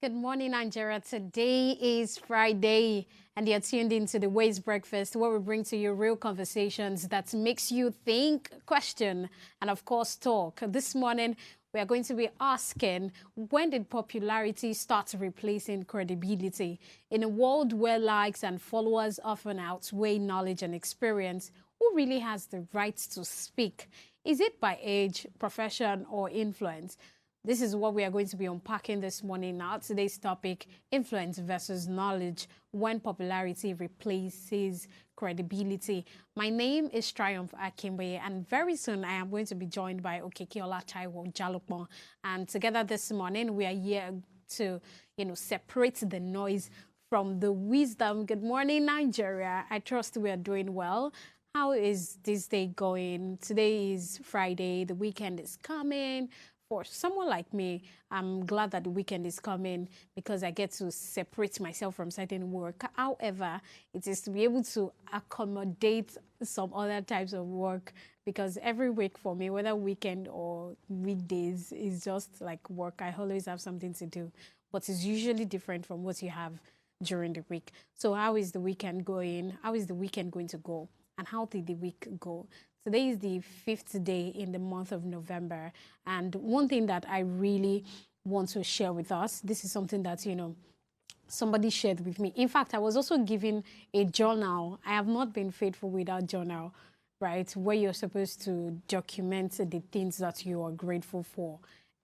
Good morning, Nigeria. Today is Friday, and you're tuned into the Ways Breakfast, where we bring to you real conversations that makes you think, question, and of course, talk. This morning, we are going to be asking, when did popularity start replacing credibility? In a world where likes and followers often outweigh knowledge and experience, who really has the right to speak? Is it by age, profession, or influence? This is what we are going to be unpacking this morning. Now, today's topic, influence versus knowledge, when popularity replaces credibility. My name is Triumph Akimbe, and very soon I am going to be joined by Okekiola Taiwo Jalopon. And together this morning, we are here to, separate the noise from the wisdom. Good morning, Nigeria. I trust we are doing well. How is this day going? Today is Friday. The weekend is coming. For someone like me, I'm glad that the weekend is coming because I get to separate myself from certain work. However, it is to be able to accommodate some other types of work because every week for me, whether weekend or weekdays, is just like work. I always have something to do, but it's usually different from what you have during the week. So how is the weekend going? How is the weekend going to go? And how did the week go? Today is the 5th day in the month of November. And one thing that I really want to share with us, this is something that, somebody shared with me. In fact, I was also given a journal. I have not been faithful without journal, right? Where you're supposed to document the things that you are grateful for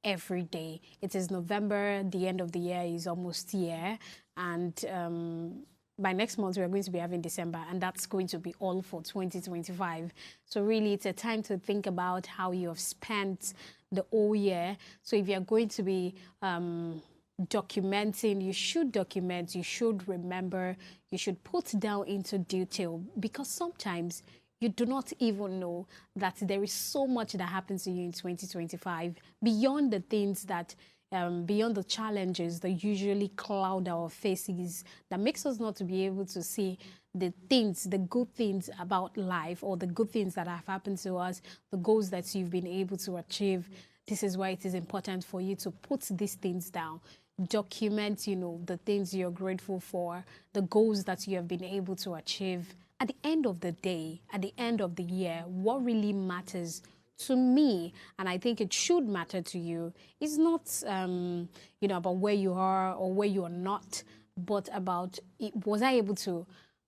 every day. It is November, the end of the year is almost here. And by next month, we are going to be having December, and that's going to be all for 2025. So really, it's a time to think about how you have spent the whole year. So if you're going to be documenting, you should document, you should remember, you should put down into detail, because sometimes you do not even know that there is so much that happens to you in 2025 beyond the things that beyond the challenges that usually cloud our faces, that makes us not to be able to see the things, the good things about life, or the good things that have happened to us, the goals that you've been able to achieve. This is why it is important for you to put these things down. Document, the things you're grateful for, the goals that you have been able to achieve. At the end of the day, at the end of the year, what really matters to me, and I think it should matter to you, is not about where you are or where you are not, but about was I able to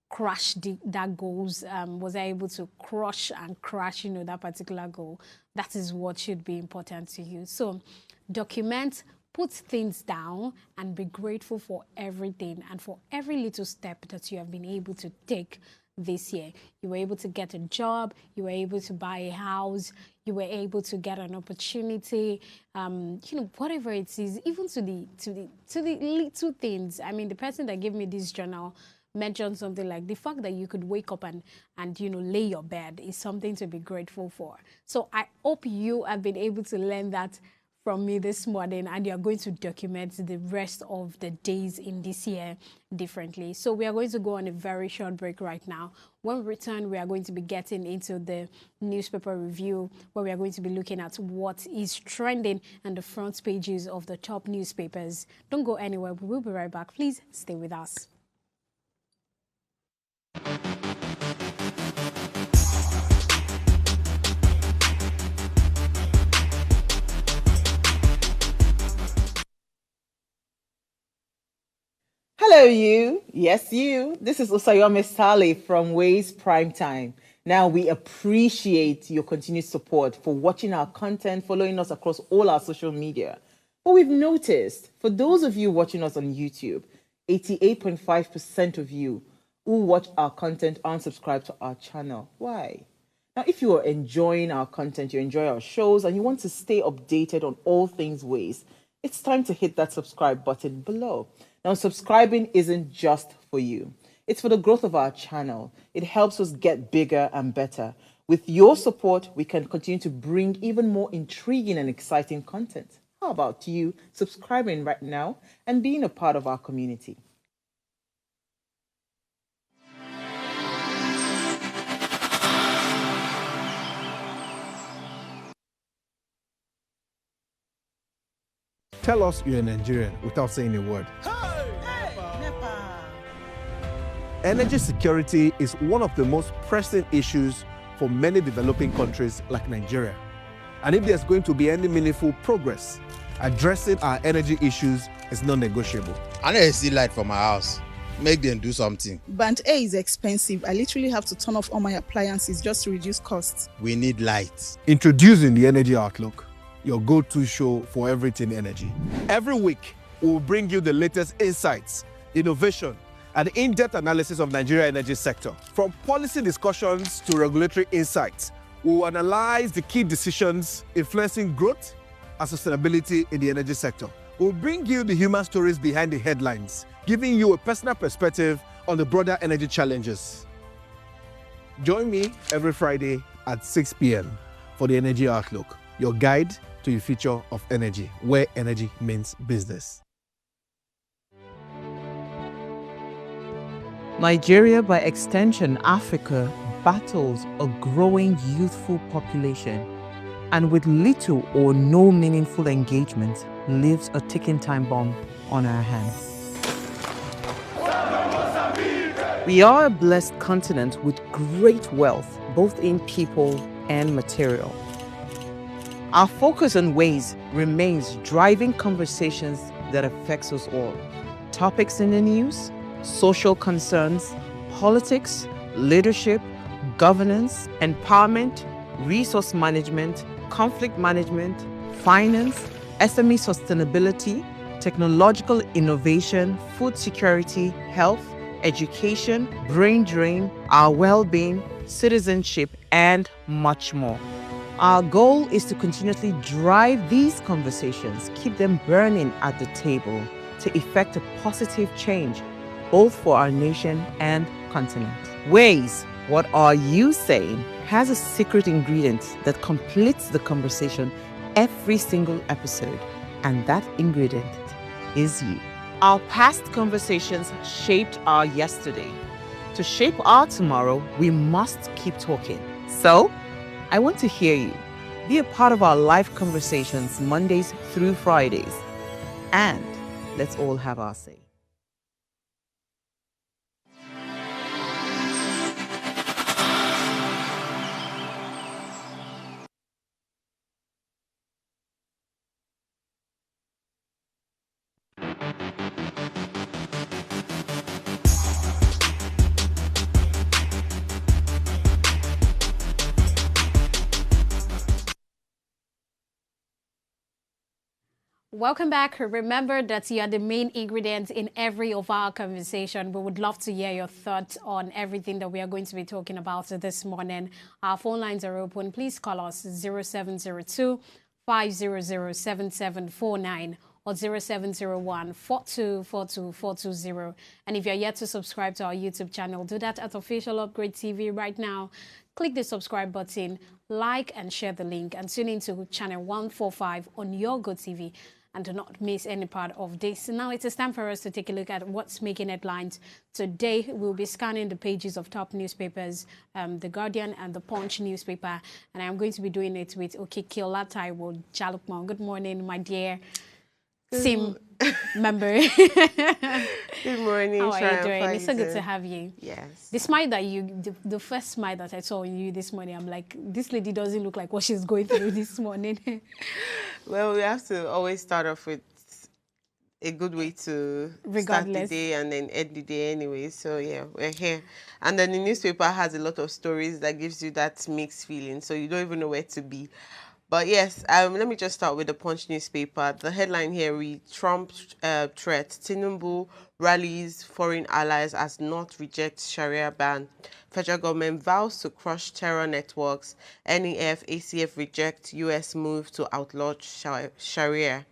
crush that goals? Was I able to crush and crash that particular goal? That is what should be important to you. So document, put things down, and be grateful for everything and for every little step that you have been able to take this year. You were able to get a job, you were able to buy a house, you were able to get an opportunity, whatever it is, even to the little things. I mean, the person that gave me this journal mentioned something like the fact that you could wake up and lay your bed is something to be grateful for. So I hope you have been able to learn that from me this morning, and you're going to document the rest of the days in this year differently. So we are going to go on a very short break right now. When we return, we are going to be getting into the newspaper review, where we are going to be looking at what is trending on the front pages of the top newspapers. Don't go anywhere. We will be right back. Please stay with us. Hello, you. Yes, you. This is Osayome Sale from Ways Primetime. Now, we appreciate your continued support for watching our content, following us across all our social media. But we've noticed, for those of you watching us on YouTube, 88.5% of you who watch our content aren't subscribed to our channel. Why? Now, if you are enjoying our content, you enjoy our shows, and you want to stay updated on all things Ways, it's time to hit that subscribe button below. Now, subscribing isn't just for you. It's for the growth of our channel. It helps us get bigger and better. With your support, we can continue to bring even more intriguing and exciting content. How about you subscribing right now and being a part of our community? Tell us you're a Nigerian without saying a word. Energy security is one of the most pressing issues for many developing countries like Nigeria. And if there's going to be any meaningful progress, addressing our energy issues is non-negotiable. I need to see light from my house. Make them do something. Band A is expensive. I literally have to turn off all my appliances just to reduce costs. We need light. Introducing the Energy Outlook, your go-to show for everything energy. Every week, we'll bring you the latest insights, innovation, and in-depth analysis of Nigeria's energy sector. From policy discussions to regulatory insights, we'll analyze the key decisions influencing growth and sustainability in the energy sector. We'll bring you the human stories behind the headlines, giving you a personal perspective on the broader energy challenges. Join me every Friday at 6 p.m. for the Energy Outlook, your guide to the future of energy, where energy means business. Nigeria, by extension Africa, battles a growing youthful population, and with little or no meaningful engagement, leaves a ticking time bomb on our hands. We are a blessed continent with great wealth, both in people and material. Our focus on ways remains driving conversations that affects us all. Topics in the news, social concerns, politics, leadership, governance, empowerment, resource management, conflict management, finance, SME sustainability, technological innovation, food security, health, education, brain drain, our well-being, citizenship, and much more. Our goal is to continuously drive these conversations, keep them burning at the table to effect a positive change, both for our nation and continent. Ways, what are you saying, has a secret ingredient that completes the conversation every single episode, and that ingredient is you. Our past conversations shaped our yesterday. To shape our tomorrow, we must keep talking. So, I want to hear you. Be a part of our live conversations Mondays through Fridays. And let's all have our say. Welcome back. Remember that you are the main ingredient in every of our conversation. We would love to hear your thoughts on everything that we are going to be talking about this morning. Our phone lines are open. Please call us 0702 500 7749 or 0701 4242 420. And if you're yet to subscribe to our YouTube channel, do that at Official Upgrade TV right now. Click the subscribe button, like and share the link, and tune into channel 145 on your GoTV. And do not miss any part of this. Now it is time for us to take a look at what's making headlines. Today, we'll be scanning the pages of top newspapers, The Guardian and The Punch newspaper. And I'm going to be doing it with Okikiola Taiwo Jalukman. Good morning, my dear team member. Good morning. How are you doing? It's so good to have you. Yes. The smile that the first smile that I saw in you this morning, I'm like, this lady doesn't look like what she's going through this morning. Well, we have to always start off with a good way to start the day and then end the day anyway. So yeah, we're here. And then the newspaper has a lot of stories that gives you that mixed feeling. So you don't even know where to be. But yes, let me just start with the Punch newspaper. The headline here reads, Trump threat, Tinubu rallies foreign allies as North rejects Sharia ban. Federal government vows to crush terror networks. NEF, ACF reject U.S. move to outlaw Sharia.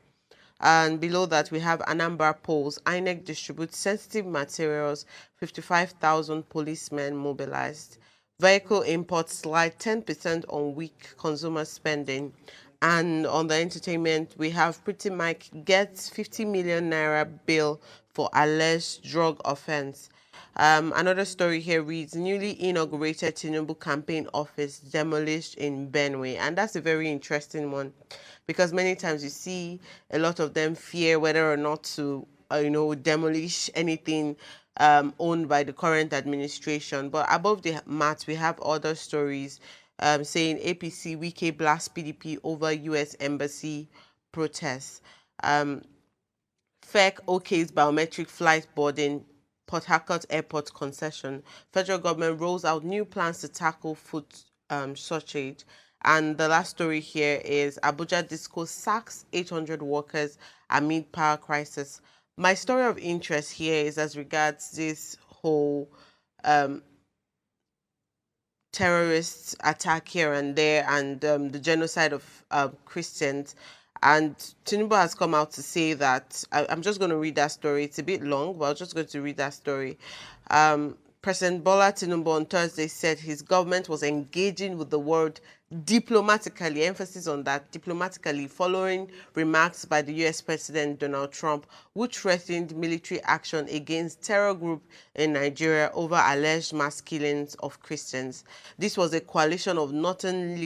And below that, we have Anambra polls. INEC distributes sensitive materials, 55,000 policemen mobilized. Vehicle imports slide 10% on weak consumer spending. And on the entertainment, we have Pretty Mike gets 50 million naira bail for alleged drug offense. Another story here reads, newly inaugurated Tinubu campaign office demolished in Benue. And that's a very interesting one, because many times you see a lot of them fear whether or not to, demolish anything owned by the current administration. But above the mat, we have other stories saying APC, Wike blast PDP over U.S. embassy protests. FEC OK's biometric flight boarding, Port Harcourt Airport concession. Federal government rolls out new plans to tackle food shortage. And the last story here is Abuja Disco sacks 800 workers amid power crisis. My story of interest here is as regards this whole terrorist attack here and there, and the genocide of Christians. And Tinubu has come out to say that, I'm just going to read that story. It's a bit long, but I'm just going to read that story. President Bola Tinubu on Thursday said his government was engaging with the world diplomatically, emphasis on that, diplomatically, following remarks by the U.S. President Donald Trump, who threatened military action against terror group in Nigeria over alleged mass killings of Christians. This was a coalition of northern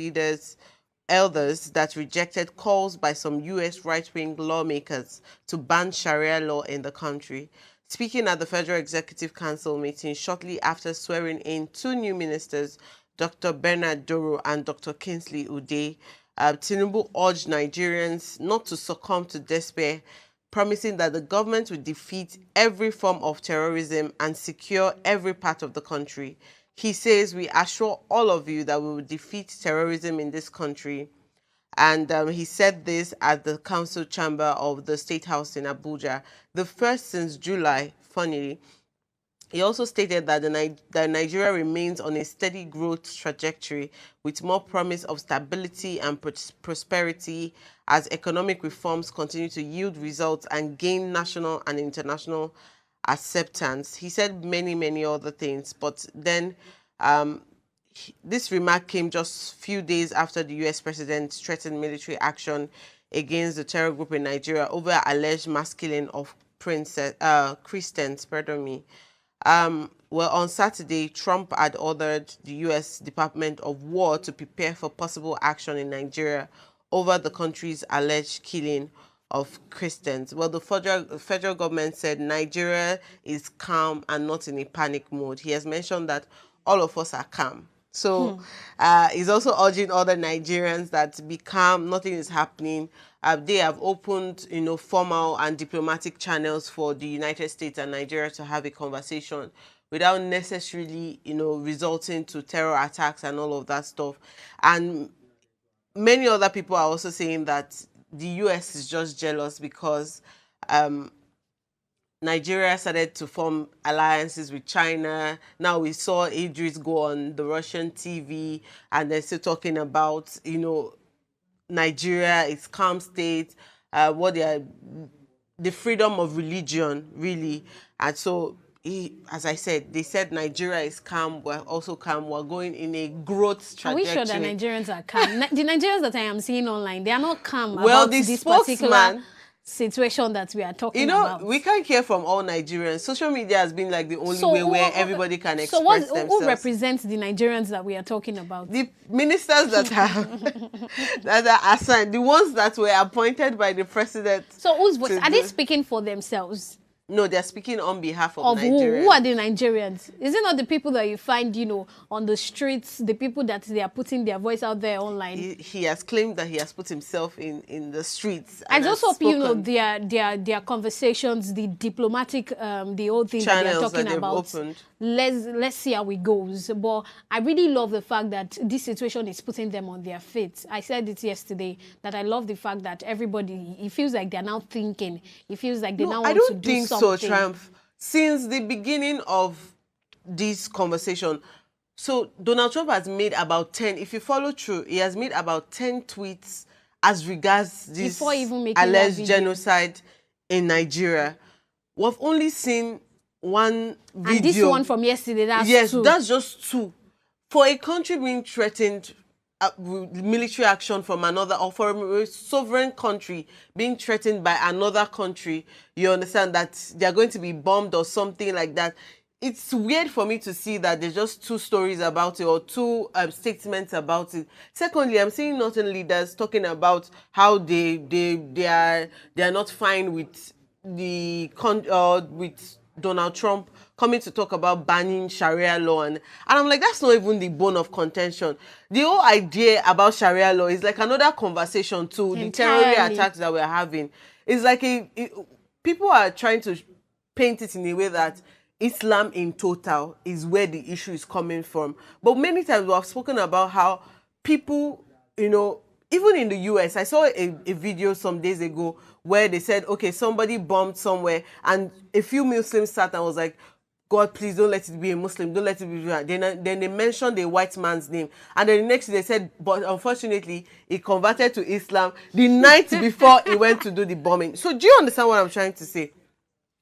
elders that rejected calls by some U.S. right-wing lawmakers to ban Sharia law in the country. Speaking at the Federal Executive Council meeting shortly after swearing in two new ministers, Dr. Bernard Doro and Dr. Kingsley Ude, Tinubu urged Nigerians not to succumb to despair, promising that the government would defeat every form of terrorism and secure every part of the country. He says, we assure all of you that we will defeat terrorism in this country. And he said this at the council chamber of the State House in Abuja, the first since July, funnily. He also stated that Nigeria remains on a steady growth trajectory with more promise of stability and prosperity as economic reforms continue to yield results and gain national and international acceptance. He said many, many other things, but then this remark came just a few days after the U.S. president threatened military action against the terror group in Nigeria over alleged mass killing of Christians. Well, on Saturday, Trump had ordered the U.S. Department of War to prepare for possible action in Nigeria over the country's alleged killing of Christians. Well, the federal government said Nigeria is calm and not in a panic mode. He has mentioned that all of us are calm. So he's also urging other Nigerians that be calm, nothing is happening. They have opened, formal and diplomatic channels for the United States and Nigeria to have a conversation without necessarily, resulting to terror attacks and all of that stuff. And many other people are also saying that the U.S. is just jealous because Nigeria started to form alliances with China. Now we saw Idris go on the Russian TV and they're still talking about, Nigeria, its calm state, the freedom of religion, really. And so, as I said, they said Nigeria is calm. We're also calm. We're going in a growth trajectory. Are we sure that Nigerians are calm? The Nigerians that I am seeing online, they are not calm well, about this particular situation that we are talking about. We can't hear from all Nigerians. Social media has been like the only way where everybody can express themselves. Who represents the Nigerians that we are talking about? The ministers that that are assigned, the ones that were appointed by the president. So whose voice? Are they speaking for themselves? No, they're speaking on behalf of Nigerians. Who are the Nigerians? Is it not the people that you find, on the streets, the people that they are putting their voice out there online? He has claimed that he has put himself in the streets. I just hope, their conversations, the diplomatic, the old things that they are talking about. Opened. Let's see how it goes. But I really love the fact that this situation is putting them on their feet. I said it yesterday that I love the fact that everybody, it feels like they're now thinking. It feels like they now want to do something. I don't think so, Triumph. Since the beginning of this conversation, so Donald Trump has made about 10, if you follow through, he has made about 10 tweets as regards this alleged genocide in Nigeria. We've only seen one video. And this one from yesterday, that's yes, two. That's just two. For a country being threatened with military action from another, or for a sovereign country being threatened by another country, you understand that they're going to be bombed or something like that. it's weird for me to see that there's just two stories about it or two statements about it. Secondly, I'm seeing northern leaders talking about how they are not fine with with Donald Trump coming to talk about banning Sharia law, and I'm like, that's not even the bone of contention. The whole idea about Sharia law is like another conversation too. Entirely. The terror attacks that we're having is like people are trying to paint it in a way that Islam in total is where the issue is coming from. But many times we have spoken about how people, you know, even in the US, I saw a video some days ago where they said, okay, somebody bombed somewhere and a few Muslims sat and was like, God, please don't let it be a Muslim, don't let it be. Then they mentioned a white man's name. And then the next day they said, but unfortunately, he converted to Islam the night before he went to do the bombing. So do you understand what I'm trying to say?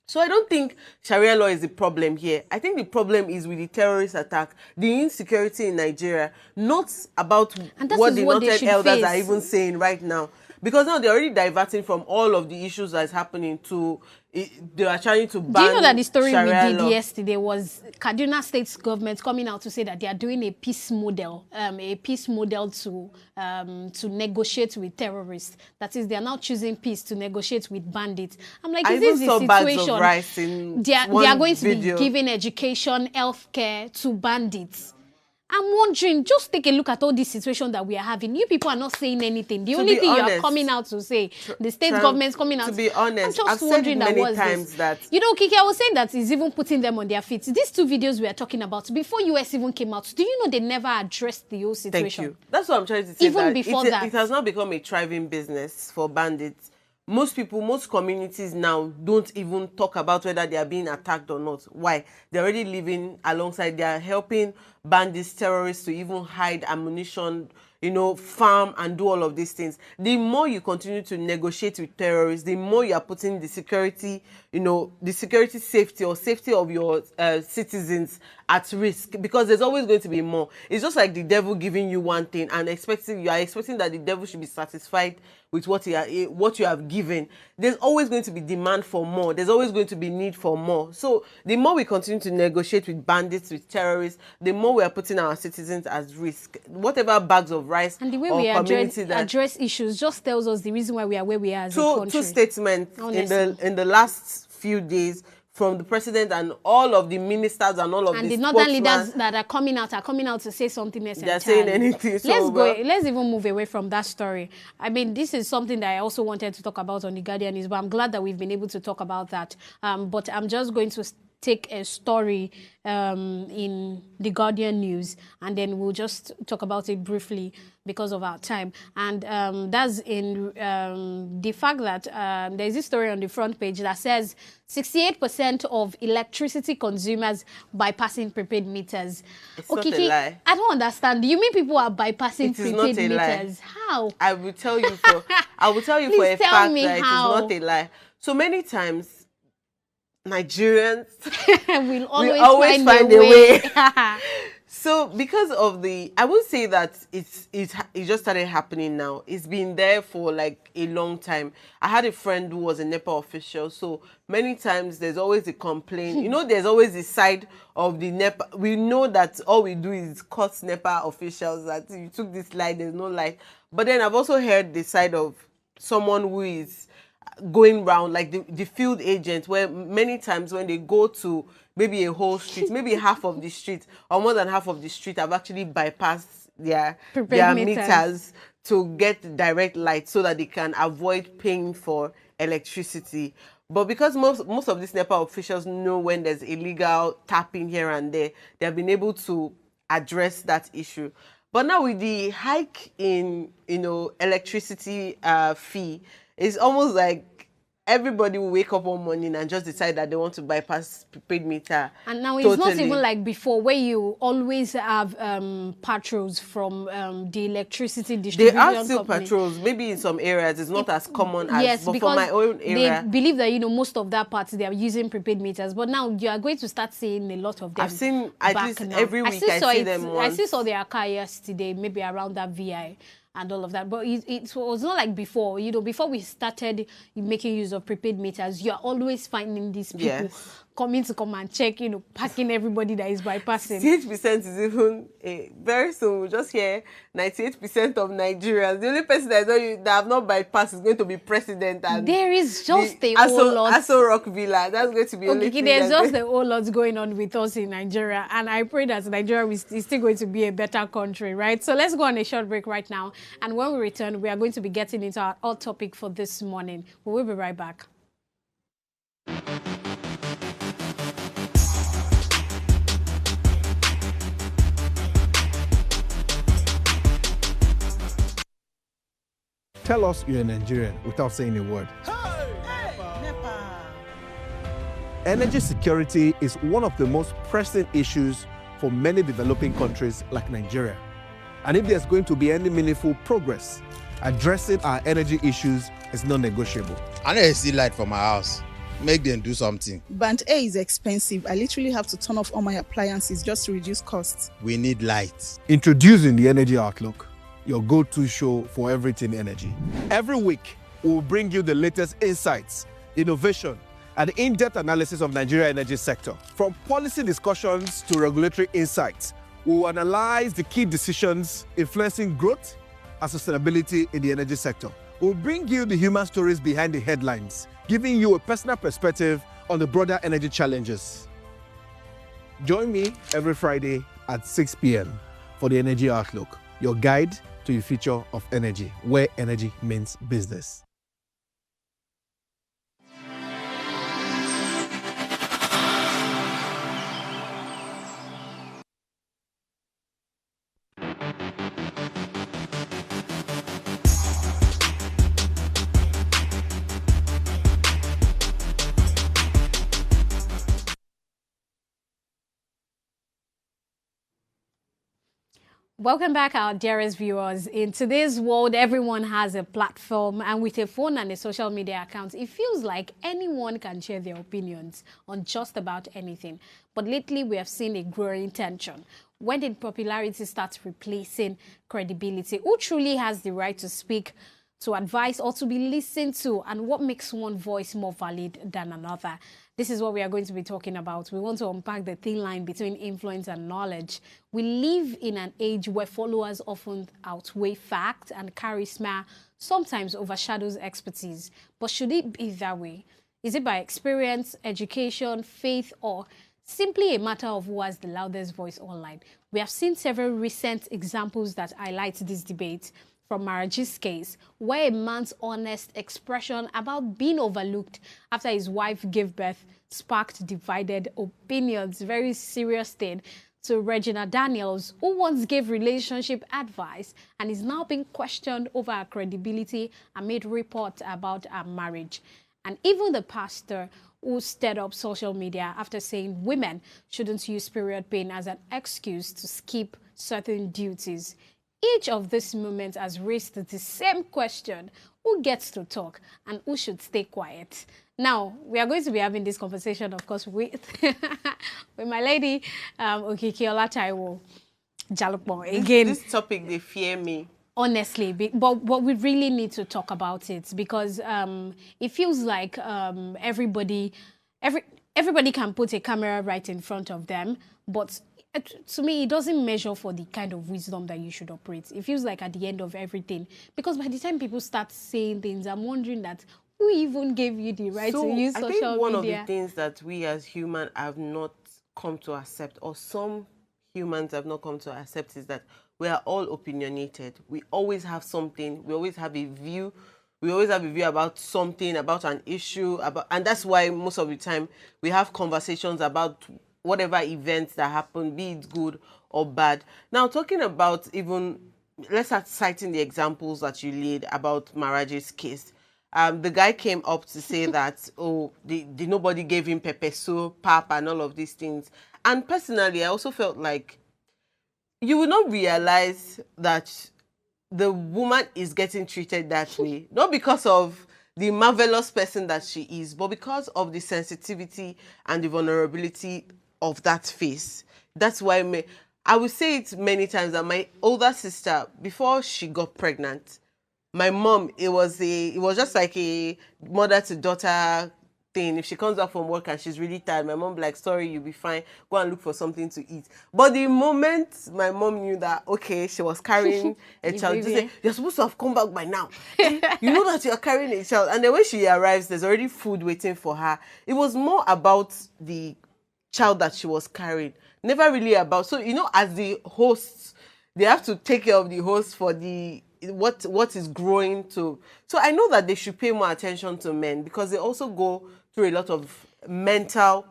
So I don't think Sharia law is the problem here. I think the problem is with the terrorist attack, the insecurity in Nigeria, not about what the northern elders are even saying right now. Because now they're already diverting from all of the issues that's happening to, they are trying to ban Sharia law. Do you know that the story we did yesterday was Kaduna State's government coming out to say that they are doing a peace model to negotiate with terrorists. That is, they are now choosing peace to negotiate with bandits. I'm like, is this the situation? They are going to be giving education, healthcare to bandits. I'm wondering, just take a look at all this situation that we are having. You people are not saying anything. The only thing you are coming out to say, the state government's coming out. To be honest, I'm just wondering that was this. You know, Kiki, I was saying that it's even putting them on their feet. These two videos we are talking about, before US even came out, do you know they never addressed the whole situation? Thank you. That's what I'm trying to say. Even before that. It has not become a thriving business for bandits. Most people, most communities now don't even talk about whether they are being attacked or not. Why? They're already living alongside. They are helping bandits, terrorists to even hide ammunition, you know, farm and do all of these things. The more you continue to negotiate with terrorists, the more you are putting the security, you know, the security safety or safety of your citizens at risk, because there's always going to be more. It's just like the devil giving you one thing and you are expecting that the devil should be satisfied with what you have given. There's always going to be demand for more. There's always going to be need for more. So the more we continue to negotiate with bandits, with terrorists, the more we are putting our citizens at risk. Whatever bags of rice and the way we address issues just tells us the reason why we are where we are as a country. Two statements in the last few days from the president and all of the ministers and all of the northern leaders that are coming out to say something else. They're saying anything. Let's even move away from that story. I mean, this is something that I also wanted to talk about on The Guardian, but I'm glad that we've been able to talk about that. But I'm just going to take a story in The Guardian News, and then we'll just talk about it briefly because of our time. And that's in the fact that there's this story on the front page that says 68% of electricity consumers bypassing prepaid meters. It's not a lie. I don't understand. Do you mean people are bypassing prepaid meters? How? I will tell you for for a fact that it is not a lie. So many times Nigerians will always find a way. So because of I won't say that it just started happening now. It's been there for like a long time. I had a friend who was a NEPA official, so many times there's always a complaint. You know, there's always the side of the NEPA. We know that all we do is cut NEPA officials, that you took this light, there's no light. But then I've also heard the side of someone who is going round, like the field agent, where many times when they go to maybe a whole street, maybe half of the street or more than half of the street, have actually bypassed their meters to get direct light so that they can avoid paying for electricity. But because most of these NEPA officials know when there's illegal tapping here and there, they have been able to address that issue. But now with the hike in, you know, electricity fee, it's almost like everybody will wake up one morning and just decide that they want to bypass prepaid meter. And now it's not even like before, where you always have patrols from the electricity distribution company. There are still patrols. Maybe in some areas it's not as common as, but for my own area, they believe that, you know, most of that part they are using prepaid meters. But now you are going to start seeing a lot of them. I've seen at least every week I see them once. I still saw their car yesterday, maybe around that VI and all of that. But it was not like before. You know, before we started making use of prepaid meters, you're always finding these people coming to come and check, you know, packing everybody that is bypassing. 68% is even very soon. We'll just hear 98% of Nigerians. The only person that have not bypassed is going to be president. And there is just a whole lot. Aso Rock Villa. That's going to be only thing. There's just a whole lot going on with us in Nigeria, and I pray that Nigeria is still going to be a better country, right? So let's go on a short break right now, and when we return, we are going to be getting into our hot topic for this morning. We will be right back. Tell us you're a Nigerian without saying a word. Energy security is one of the most pressing issues for many developing countries like Nigeria. And if there's going to be any meaningful progress, addressing our energy issues is non-negotiable. I need to see light from my house. Make them do something. Band A is expensive. I literally have to turn off all my appliances just to reduce costs. We need light. Introducing the Energy Outlook, your go-to show for everything energy. Every week, we'll bring you the latest insights, innovation, and in-depth analysis of Nigeria energy sector. From policy discussions to regulatory insights, we'll analyze the key decisions influencing growth and sustainability in the energy sector. We'll bring you the human stories behind the headlines, giving you a personal perspective on the broader energy challenges. Join me every Friday at 6 p.m. for the Energy Outlook, your guide to the future of energy, where energy means business. Welcome back, our dearest viewers. In today's world, everyone has a platform, and with a phone and a social media account, it feels like anyone can share their opinions on just about anything. But lately, we have seen a growing tension. When did popularity start replacing credibility? Who truly has the right to speak, to advise, or to be listened to, and what makes one voice more valid than another? This is what we are going to be talking about. We want to unpack the thin line between influence and knowledge. We live in an age where followers often outweigh fact, and charisma sometimes overshadows expertise. But should it be that way? Is it by experience, education, faith, or simply a matter of who has the loudest voice online? We have seen several recent examples that highlight this debate. From Maraji's case, where a man's honest expression about being overlooked after his wife gave birth sparked divided opinions, very serious thing, to Regina Daniels, who once gave relationship advice and is now being questioned over her credibility amid reports about her marriage. And even the pastor who stirred up social media after saying women shouldn't use period pain as an excuse to skip certain duties. Each of these moments has raised the same question: who gets to talk and who should stay quiet? Now, we are going to be having this conversation, of course, with, with my lady, Okikiola Taiwo Jalopon. Again, this topic, they fear me. Honestly, but we really need to talk about it, because it feels like everybody can put a camera right in front of them, but to me, it doesn't measure for the kind of wisdom that you should operate. It feels like at the end of everything, because by the time people start saying things, I'm wondering that who even gave you the right to use social media? I think one of the things that we as humans have not come to accept, or some humans have not come to accept, is that we are all opinionated. We always have something. We always have a view. We always have a view about something, about an issue, and that's why most of the time we have conversations about whatever events that happen, be it good or bad. Now, talking about even, let's start citing the examples that you laid about Maraji's case. The guy came up to say that, oh, nobody gave him pepper soup, pap, and all of these things. And personally, I also felt like you will not realize that the woman is getting treated that way, not because of the marvelous person that she is, but because of the sensitivity and the vulnerability of that face. That's why I would say it many times that my older sister, before she got pregnant, my mom, it was just like a mother to daughter thing. If she comes back from work and she's really tired, my mom be like, sorry, you'll be fine. Go and look for something to eat. But the moment my mom knew that, okay, she was carrying a child, just say, you're supposed to have come back by now. You know that you're carrying a child. And then when she arrives, there's already food waiting for her. It was more about the child that she was carrying. Never really about, so, you know, as the hosts, they have to take care of the host for the what is growing to. So I know that they should pay more attention to men because they also go through a lot of mental.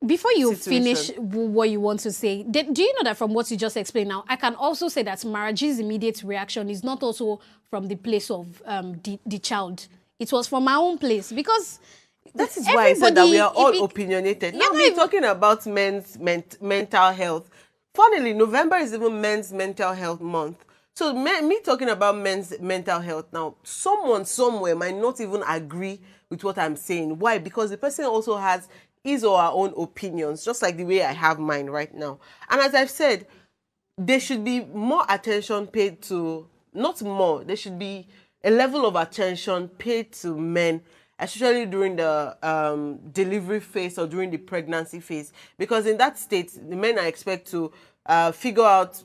Before you situation. finish what you want to say, do you know that from what you just explained now, I can also say that Maraji's immediate reaction is not also from the place of the child. It was from my own place because that is why I said that we are all opinionated. Now we're talking about men's mental health. Funnily, November is even Men's Mental Health Month. So me talking about men's mental health now, someone somewhere might not even agree with what I'm saying. Why? Because the person also has his or her own opinions, just like the way I have mine right now. And as I've said, there should be more attention paid to, not more, there should be a level of attention paid to men, especially during the delivery phase or during the pregnancy phase. Because in that state, the men are expected to figure out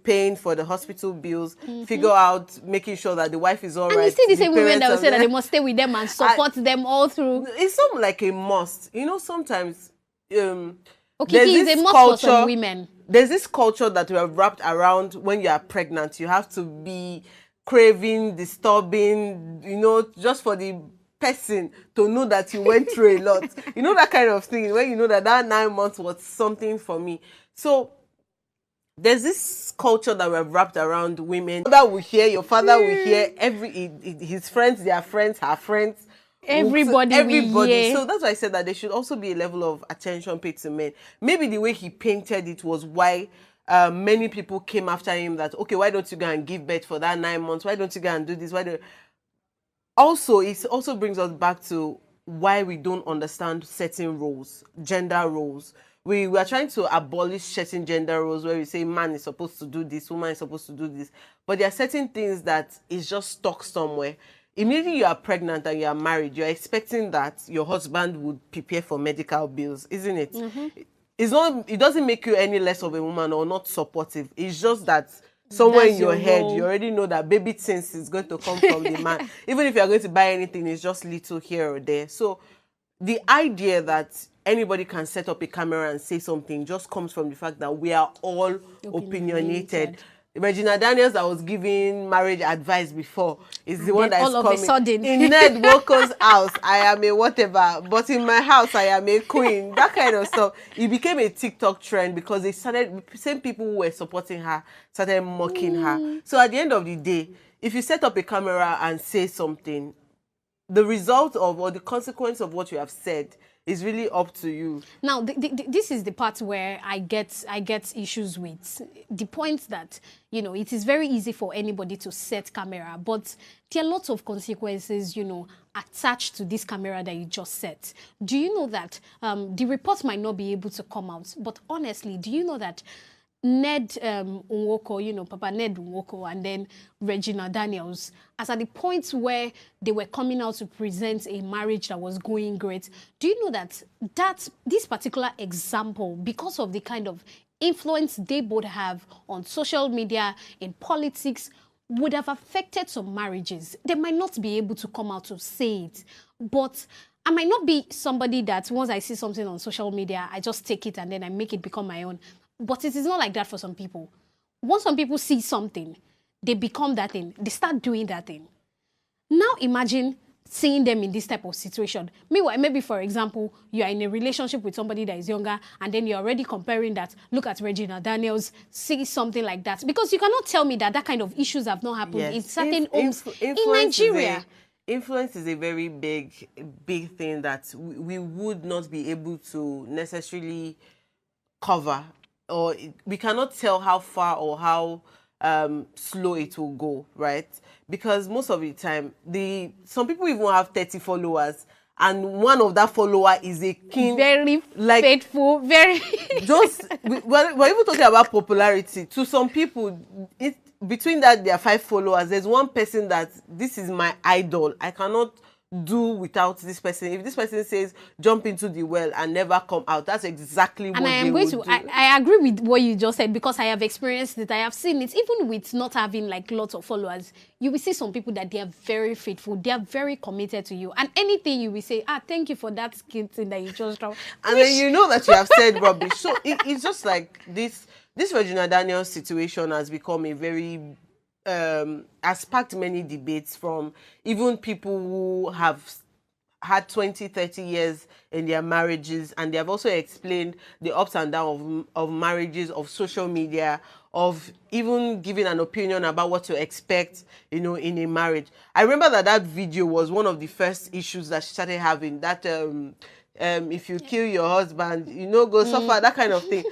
paying for the hospital bills, figure out making sure that the wife is all right. And you see the same women that will say that they must stay with them and support them all through. It's something like a must. You know, sometimes... okay, it's a must for some women. There's this culture that we have wrapped around when you are pregnant. You have to be craving, disturbing, you know, just for the person to know that you went through a lot. You know, that kind of thing, when you know that 9 months was something for me. So there's this culture that we've wrapped around women. Your mother will hear, your father will hear, his friends, their friends, her friends. Everybody. So that's why I said that there should also be a level of attention paid to men. Maybe the way he painted it was why many people came after him that, okay, why don't you go and give birth for that 9 months? Why don't you go and do this? Also, it also brings us back to why we don't understand certain roles, gender roles. We are trying to abolish certain gender roles where we say man is supposed to do this, woman is supposed to do this. But there are certain things that is just stuck somewhere. Immediately you are pregnant and you are married, you're expecting that your husband would prepare for medical bills, isn't it? It doesn't make you any less of a woman or not supportive. It's just that somewhere in your head, you already know that baby things is going to come from the man. Even if you're going to buy anything, it's just little here or there. So the idea that anybody can set up a camera and say something just comes from the fact that we are all opinionated. Regina Daniels that was giving marriage advice before is the one that is coming. All of a sudden. In Ned Walker's house, I am a whatever, but in my house, I am a queen. That kind of stuff. It became a TikTok trend because same people who were supporting her started mocking her. So at the end of the day, if you set up a camera and say something, the result of or the consequence of what you have said is really up to you. Now, this is the part where I get issues with the point that, you know, it is very easy for anybody to set camera, but there are lots of consequences, you know, attached to this camera that you just set. Do you know that the report might not be able to come out, but honestly, do you know that Ned Nwoko, you know, Papa Ned Nwoko, and then Regina Daniels, as at the point where they were coming out to present a marriage that was going great, do you know that this particular example, because of the kind of influence they both have on social media, in politics, would have affected some marriages? They might not be able to come out to say it, but I might not be somebody that once I see something on social media, I just take it and then I make it become my own. But it is not like that for some people. Once some people see something, they become that thing. They start doing that thing. Now imagine seeing them in this type of situation. Meanwhile, maybe, for example, you are in a relationship with somebody that is younger, and then you're already comparing that. Look at Regina Daniels, see something like that. Because you cannot tell me that kind of issues have not happened in certain homes in Nigeria. Influence is a very big thing that we would not be able to necessarily cover. Or we cannot tell how far or how slow it will go, right? Because most of the time, some people even have 30 followers, and one of that follower is a king. Very faithful, very... we're even talking about popularity. To some people, between that, there are 5 followers. There's one person that, this is my idol. I cannot do without this person. If this person says jump into the well and never come out, that's exactly what they would do. I agree with what you just said, because I have experienced it. I have seen it. Even with not having like lots of followers, you will see some people that they are very faithful. They are very committed to you. And anything you will say, thank you for that thing that you just dropped. And then you know that you have said rubbish. So it's just like this Regina Daniels situation has become a very has sparked many debates from even people who have had 20, 30 years in their marriages, and they have also explained the ups and downs of marriages, of social media, of even giving an opinion about what to expect, you know, in a marriage. I remember that video was one of the first issues that she started having, that if you kill your husband, you know, go suffer, that kind of thing.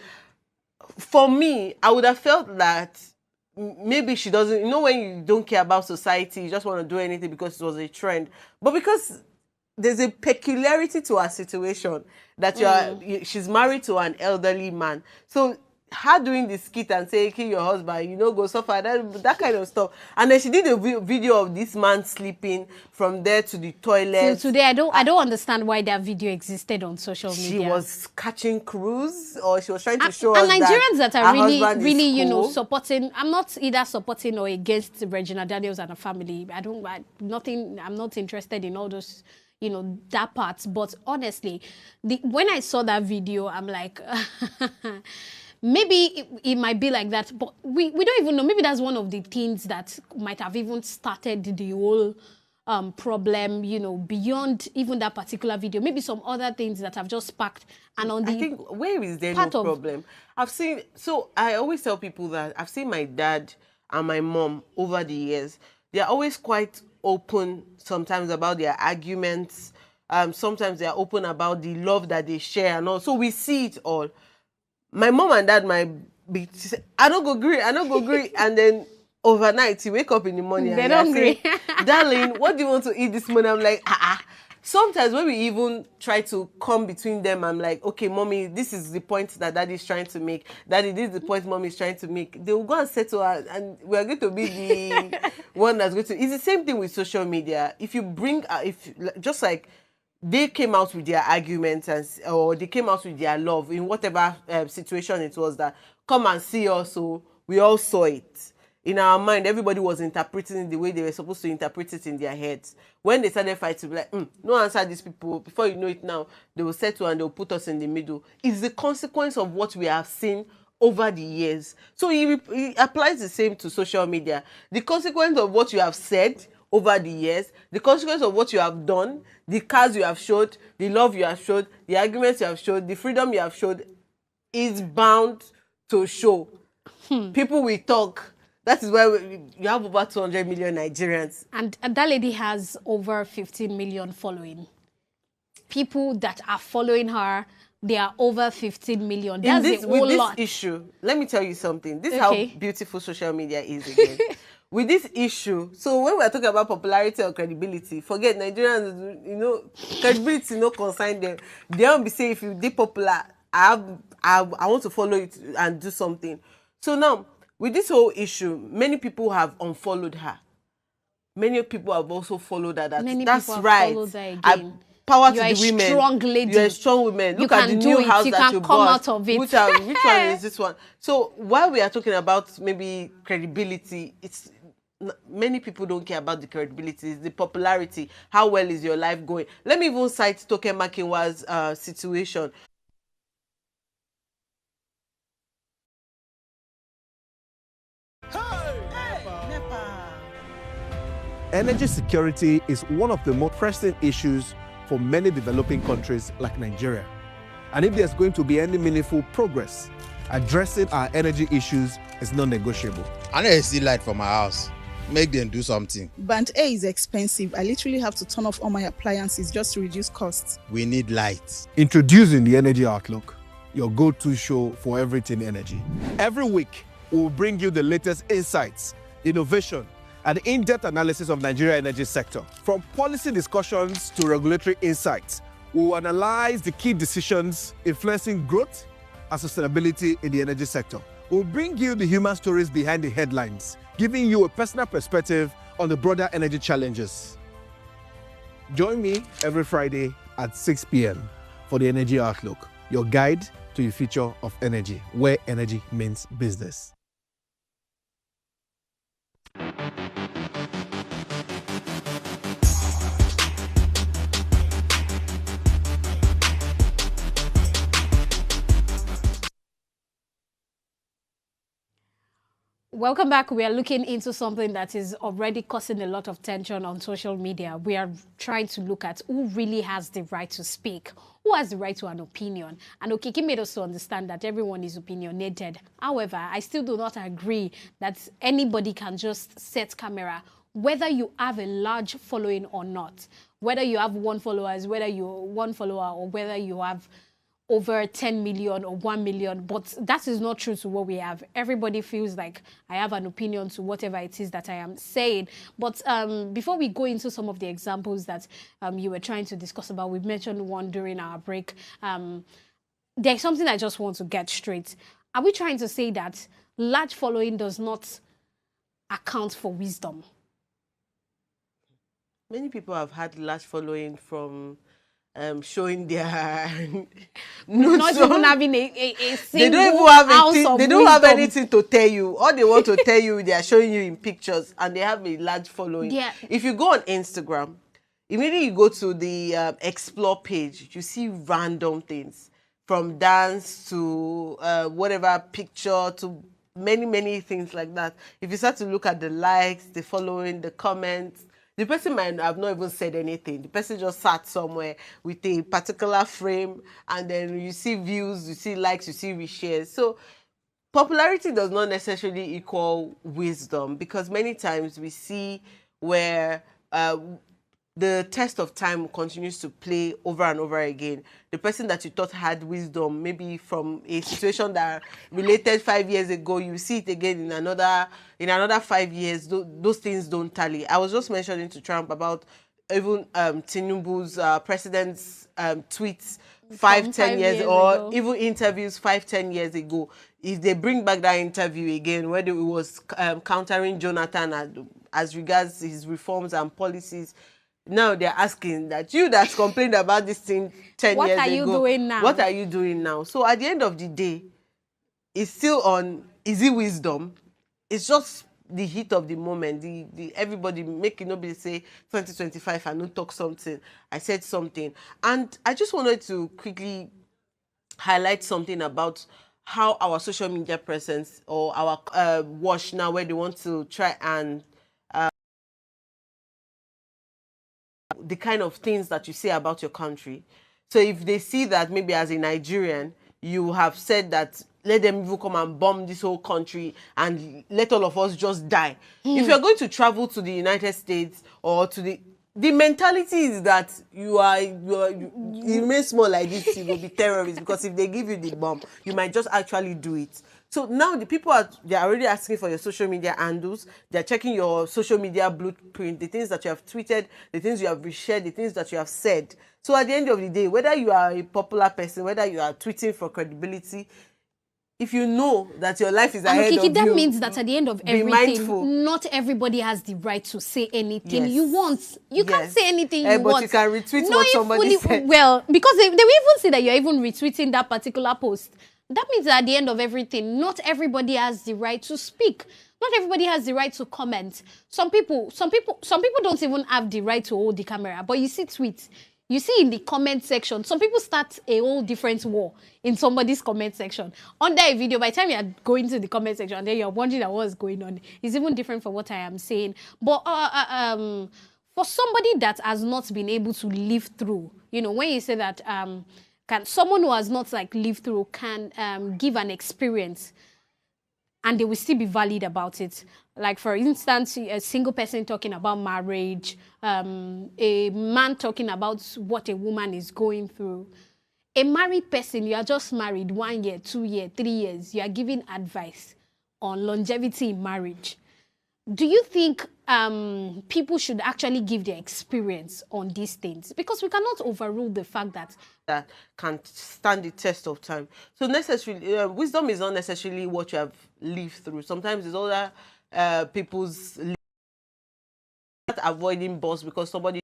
For me, I would have felt that maybe she doesn't, you know, when you don't care about society, you just want to do anything because it was a trend. But because there's a peculiarity to her situation, that she's married to an elderly man. So her doing the skit and saying, kill your husband, you know, go suffer, that kind of stuff. And then she did a video of this man sleeping from there to the toilet. So today, I don't understand why that video existed on social media. She was catching cruise, or she was trying to show us and Nigerians that are really, you know, cool. supporting. I'm not either supporting or against Regina Daniels and her family. I'm not interested in all those, you know, that part. But honestly, when I saw that video, I'm like, maybe it might be like that, but we don't even know. Maybe that's one of the things that might have even started the whole problem, you know, beyond even that particular video. Maybe some other things that have just sparked. And on the I think, where is there no problem? I always tell people that I've seen my dad and my mom over the years. They're always quite open sometimes about their arguments. Sometimes they're open about the love that they share and all. So we see it all. My mom and dad might be, I don't go agree. And then overnight, you wake up in the morning they and don't agree. darling, what do you want to eat this morning? I'm like, Sometimes when we even try to come between them, I'm like, okay, mommy, this is the point that daddy's trying to make. Daddy, this is the point mommy's trying to make. They will go and settle her, and we're going to be the one that's going to. It's the same thing with social media. If you bring, just like they came out with their arguments or they came out with their love in whatever situation it was, that come and see us, so we all saw it. In our mind, everybody was interpreting it the way they were supposed to interpret it in their heads. When they started fighting, like, no answer these people. Before you know it now, they will settle and they will put us in the middle. It's the consequence of what we have seen over the years. So it applies the same to social media. The consequence of what you have said over the years, the consequence of what you have done, the cars you have showed, the love you have showed, the arguments you have showed, the freedom you have showed, is bound to show. People will talk. That is why you have over 200 million Nigerians. And that lady has over 15 million following. People that are following her, they are over 15 million. That's a whole lot. With this issue, let me tell you something. This is how beautiful social media is again. With this issue, so when we're talking about popularity or credibility, forget Nigerians, you know, credibility no concern them. They won't be saying, if you did popular, I want to follow it and do something. So now, with this whole issue, many people have unfollowed her. Many people have also folled her. That's right. Power to the women. You're a strong lady. You're a strong woman. Look at the new house that you bought. Out of it. Which one is this one? So while we are talking about maybe credibility, it's many people don't care about the credibility. It's the popularity. How well is your life going? Let me even cite Toke Makinwa's situation. Energy security is one of the most pressing issues for many developing countries like Nigeria. And if there's going to be any meaningful progress, addressing our energy issues is non-negotiable. I need to see light from my house. Make them do something. Band A is expensive. I literally have to turn off all my appliances just to reduce costs. We need light. Introducing the Energy Outlook, your go-to show for everything energy. Every week, we'll bring you the latest insights, innovation, and in-depth analysis of Nigeria energy sector. From policy discussions to regulatory insights, we will analyze the key decisions influencing growth and sustainability in the energy sector. We'll bring you the human stories behind the headlines, giving you a personal perspective on the broader energy challenges. Join me every Friday at 6 p.m. for the Energy Outlook, your guide to the future of energy, where energy means business. Welcome back. We are looking into something that is already causing a lot of tension on social media. We are trying to look at who really has the right to speak, who has the right to an opinion. And Okiki made us to understand that everyone is opinionated. However, I still do not agree that anybody can just set camera, whether you have a large following or not, whether you have one follower, or whether you have over 10 million or 1 million, but that is not true to what we have. Everybody feels like I have an opinion to whatever it is that I am saying. But before we go into some of the examples that you were trying to discuss about, we mentioned one during our break. There's something I just want to get straight. Are we trying to say that large following does not account for wisdom? Many people have had large following from showing their not even having a single they don't have anything to tell you. All they want to tell you, they are showing you in pictures, and they have a large following. Yeah. If you go on Instagram, immediately you go to the explore page, you see random things, from dance to whatever picture to many things like that. If you start to look at the likes, the following, the comments, the person might have not even said anything. The person just sat somewhere with a particular frame, and then you see views, you see likes, you see reshares. So popularity does not necessarily equal wisdom, because many times we see where the test of time continues to play over and over again. The person that you thought had wisdom, maybe from a situation that related 5 years ago, you see it again in another 5 years. Those things don't tally. I was just mentioning to Trump about even Tinubu's president's tweets 5-10 years or ago, even interviews 5-10 years ago. If they bring back that interview again, where it was countering Jonathan as regards his reforms and policies, now they're asking that you that complained about this thing 10 years ago. What are you doing now? What are you doing now? So at the end of the day, it's still on, is it wisdom? It's just the heat of the moment. Everybody making nobody say 2025 and not talk something. I said something. And I just wanted to quickly highlight something about how our social media presence or our wash now, where they want to try and the kind of things that you say about your country. So if they see that maybe as a Nigerian, you have said that let them even come and bomb this whole country and let all of us just die. If you're going to travel to the United States or to the mentality is that you remain small like this, you will be terrorists, because if they give you the bomb, you might just actually do it. So now the people they're already asking for your social media handles. They're checking your social media blueprint, the things that you have tweeted, the things you have reshared, the things that you have said. So at the end of the day, whether you are a popular person, whether you are tweeting for credibility, if you know that your life is ahead of you, that means that at the end of everything, mindful. Not everybody has the right to say anything you want. You can't say anything you but want. You can retweet what somebody said. Well, because they will even say that you're even retweeting that particular post. That means that at the end of everything, not everybody has the right to speak. Not everybody has the right to comment. Some people don't even have the right to hold the camera. But you see tweets. You see in the comment section, some people start a whole different war in somebody's comment section. Under a video, by the time you're going to the comment section, and then you're wondering what's going on, it's even different from what I am saying. But for somebody that has not been able to live through, when you say that someone who has not lived through can give an experience, and they will still be valid about it. Like, for instance, a single person talking about marriage, a man talking about what a woman is going through. A married person, you are just married 1 year, 2 years, 3 years. You are giving advice on longevity in marriage. Do you think people should actually give their experience on these things? Because we cannot overrule the fact that can stand the test of time. So necessarily, wisdom is not necessarily what you have lived through. Sometimes it's other people's avoiding boss because somebody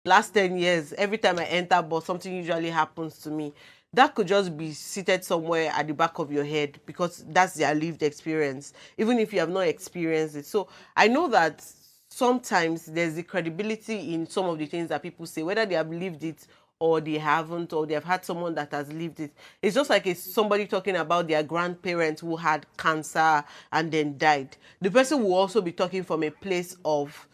last 10 years, every time I enter bus, something usually happens to me. That could just be seated somewhere at the back of your head because that's their lived experience, even if you have not experienced it. So I know that sometimes there's the credibility in some of the things that people say, whether they have lived it or they haven't, or they have had someone that has lived it. It's just like it's somebody talking about their grandparents who had cancer and then died. The person will also be talking from a place of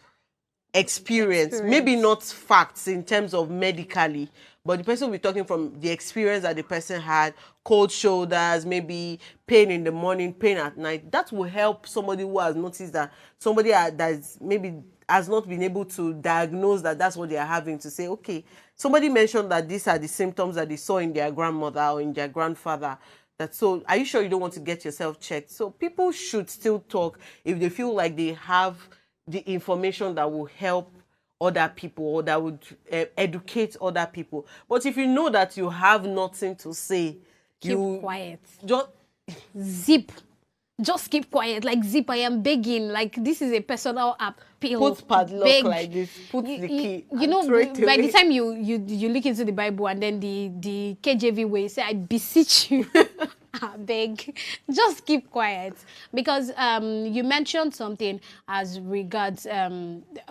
experience. Maybe not facts in terms of medically, but the person will be talking from the experience that the person had, cold shoulders, maybe pain in the morning, pain at night. That will help somebody who has noticed that somebody that's maybe has not been able to diagnose that that's what they are having, to say, okay, somebody mentioned that these are the symptoms that they saw in their grandmother or in their grandfather. So are you sure you don't want to get yourself checked? So people should still talk if they feel like they have the information that will help other people or that would educate other people. But if you know that you have nothing to say, keep quiet. Just zip. Just keep quiet. Like, zip, I am begging. Like, this is a personal appeal. Put padlock like this. Put the key. You know, by the time you look into the Bible and then the KJV way, say, I beseech you. I beg, just keep quiet. Because you mentioned something as regards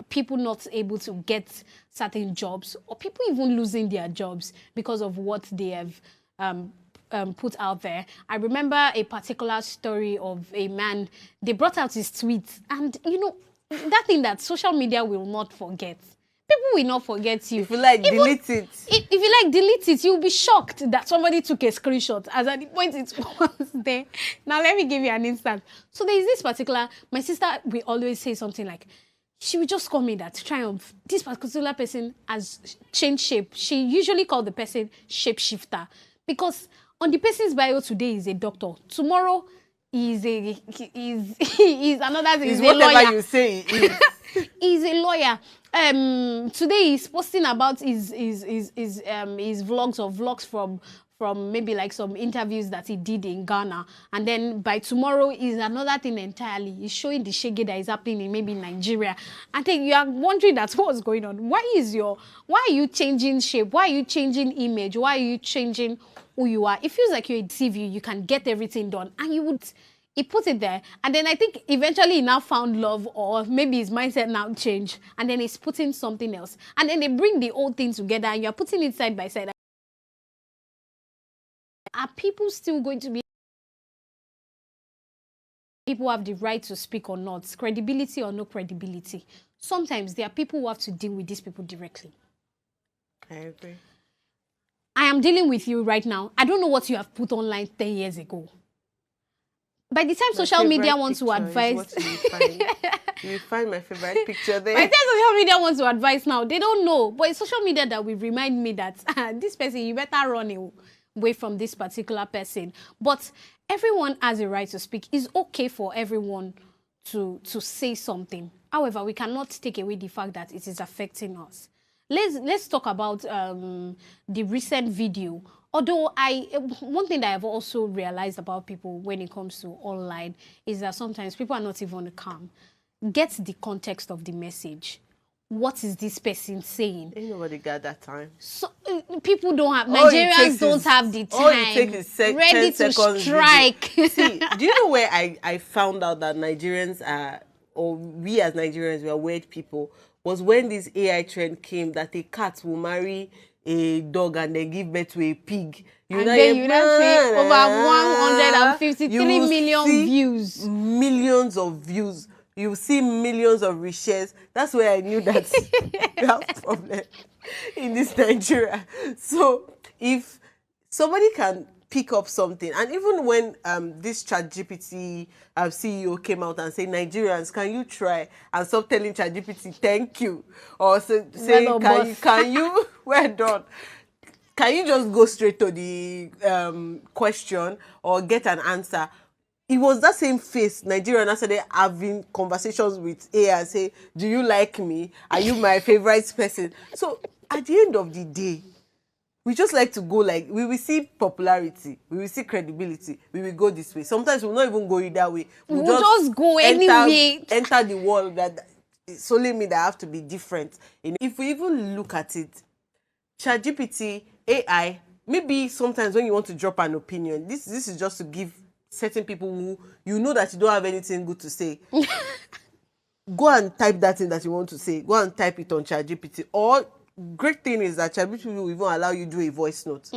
people not able to get certain jobs, or people even losing their jobs because of what they have put out there. I remember a particular story of a man. They brought out his tweets, and you know, that thing that social media will not forget. People will not forget you. If you like, delete it. If you like, delete it. You'll be shocked that somebody took a screenshot as at the point it was there. Now, let me give you an instance. So there is this particular, my sister will always say something like, she will just call me that, Triumph, this particular person has changed shape. She usually called the person shapeshifter, because on the person's bio today is a doctor. Tomorrow is another thing. Is whatever you say. He's a lawyer. Today he's posting about his vlogs from maybe like some interviews that he did in Ghana, and then by tomorrow is another thing entirely. He's showing the shege that is happening in maybe Nigeria. I think you are wondering that's what's going on. Why are you changing shape? Why are you changing image? Why are you changing who you are? It feels like you're a CV, you can get everything done, and he put it there, and then I think eventually he now found love, or maybe his mindset now changed, and then he's putting something else. And then they bring the old thing together, and you're putting it side by side. Are people still going to be... People have the right to speak or not, credibility or no credibility. Sometimes there are people who have to deal with these people directly. I agree. I am dealing with you right now. I don't know what you have put online 10 years ago. By the time social media wants to advise... You find my favorite picture there. By the time social media wants to advise now, they don't know. But it's social media that will remind me that this person, you better run away from this particular person. But everyone has a right to speak. It's okay for everyone to say something. However, we cannot take away the fact that it is affecting us. Let's talk about the recent video. Although one thing that I've also realized about people when it comes to online is that sometimes people are not even calm. Get the context of the message. What is this person saying? Ain't nobody got that time. So people don't have, Nigerians don't have the time. All it takes is ready to strike. See, do you know where I found out that Nigerians are, or we as Nigerians, we are weird people, was when this AI trend came that a cat will marry a dog and then give birth to a pig. And then you don't see over 153 million views. Millions of views. You see millions of reshares. That's where I knew that we have a problem in this Nigeria. So if somebody can pick up something, and even when this ChatGPT CEO came out and said, Nigerians, can you try and stop telling ChatGPT thank you, or say can you well done, can you just go straight to the question or get an answer? It was that same face Nigerian started having conversations with AI and say, do you like me? Are you my favorite person? So at the end of the day, we just like to go like, we will see popularity, we will see credibility, we will go this way. Sometimes we'll not even go that way. We'll just go anyway. Enter the world that it's only me that have to be different. If we even look at it, ChatGPT, AI, maybe sometimes when you want to drop an opinion, this is just to give certain people who you know that you don't have anything good to say. Go and type that thing that you want to say. Go and type it on ChatGPT. Or great thing is that ChatGPT will even allow you to do a voice note.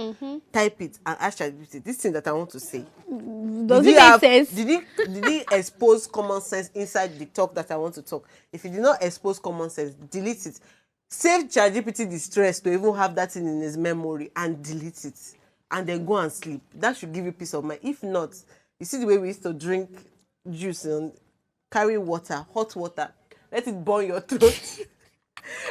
Type it and ask ChatGPT, this thing that I want to say. Does it make sense? Did he expose common sense inside the talk that I want to talk? If he did not expose common sense, delete it. Save ChatGPT the stress to even have that thing in his memory and delete it. And then go and sleep. That should give you peace of mind. If not, you see the way we used to drink juice and carry water, hot water, let it burn your throat.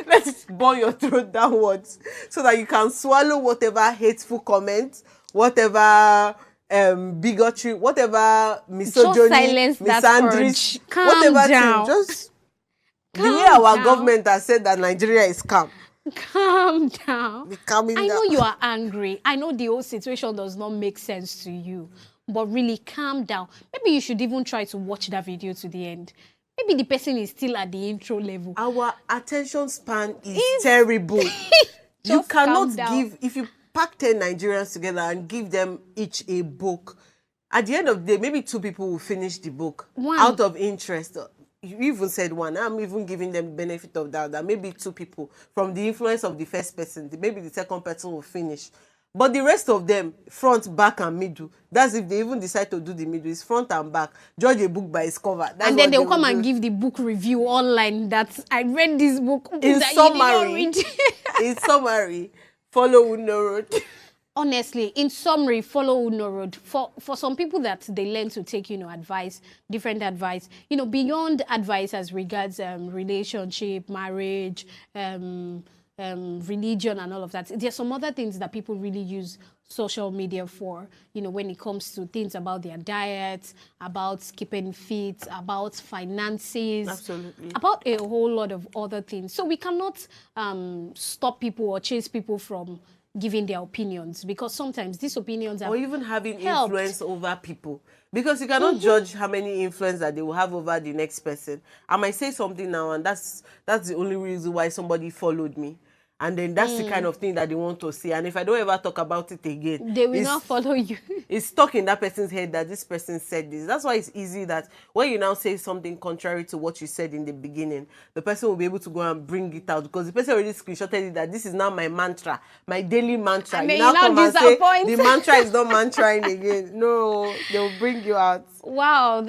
Let it burn your throat downwards so that you can swallow whatever hateful comments, whatever bigotry, whatever misogyny, misandry, whatever thing. Just the way our government has said that Nigeria is calm. Calm down. I know you are angry. I know the whole situation does not make sense to you. But really, calm down. Maybe you should even try to watch that video to the end. Maybe the person is still at the intro level. Our attention span is terrible. You cannot give, if you pack 10 Nigerians together and give them each a book, at the end of the day, maybe 2 people will finish the book out of interest. You even said 1. I'm even giving them the benefit of that maybe 2 people from the influence of the first person, maybe the second person will finish. But the rest of them, front, back, and middle, that's if they even decide to do the middle, it's front and back. Judge a book by its cover. That's and then they'll come and give the book review online that I read this book. In summary, follow Uno Road. Honestly, in summary, follow Uno Road. For some people that they learn to take, advice, different advice, beyond advice as regards relationship, marriage, religion and all of that. There's some other things that people really use social media for, when it comes to things about their diet, about keeping fit, about finances, absolutely, about a whole lot of other things. So we cannot stop people or chase people from giving their opinions, because sometimes these opinions are, or even having influence over people, because you cannot judge how many influence that they will have over the next person. I might say something now and that's the only reason why somebody followed me. And then that's the kind of thing that they want to see. And if I don't ever talk about it again, they will not follow you. It's stuck in that person's head that this person said this. That's why it's easy that when you now say something contrary to what you said in the beginning, the person will be able to go and bring it out, because the person already screenshotted it that this is now my mantra, my daily mantra. And you now come and say the mantra is not mantraing again. No, they'll bring you out. Wow,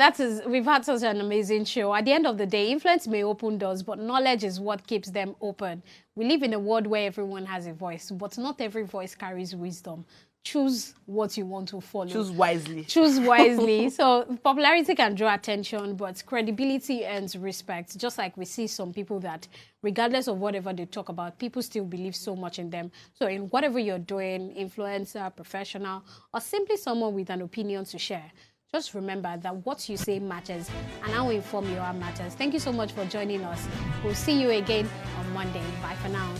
we've had such an amazing show. At the end of the day, influence may open doors, but knowledge is what keeps them open. We live in a world where everyone has a voice, but not every voice carries wisdom. Choose what you want to follow. Choose wisely. Choose wisely. So popularity can draw attention, but credibility earns respect. Just like we see some people that, regardless of whatever they talk about, people still believe so much in them. So in whatever you're doing, influencer, professional, or simply someone with an opinion to share, just remember that what you say matters, and how we inform you matters. Thank you so much for joining us. We'll see you again on Monday. Bye for now.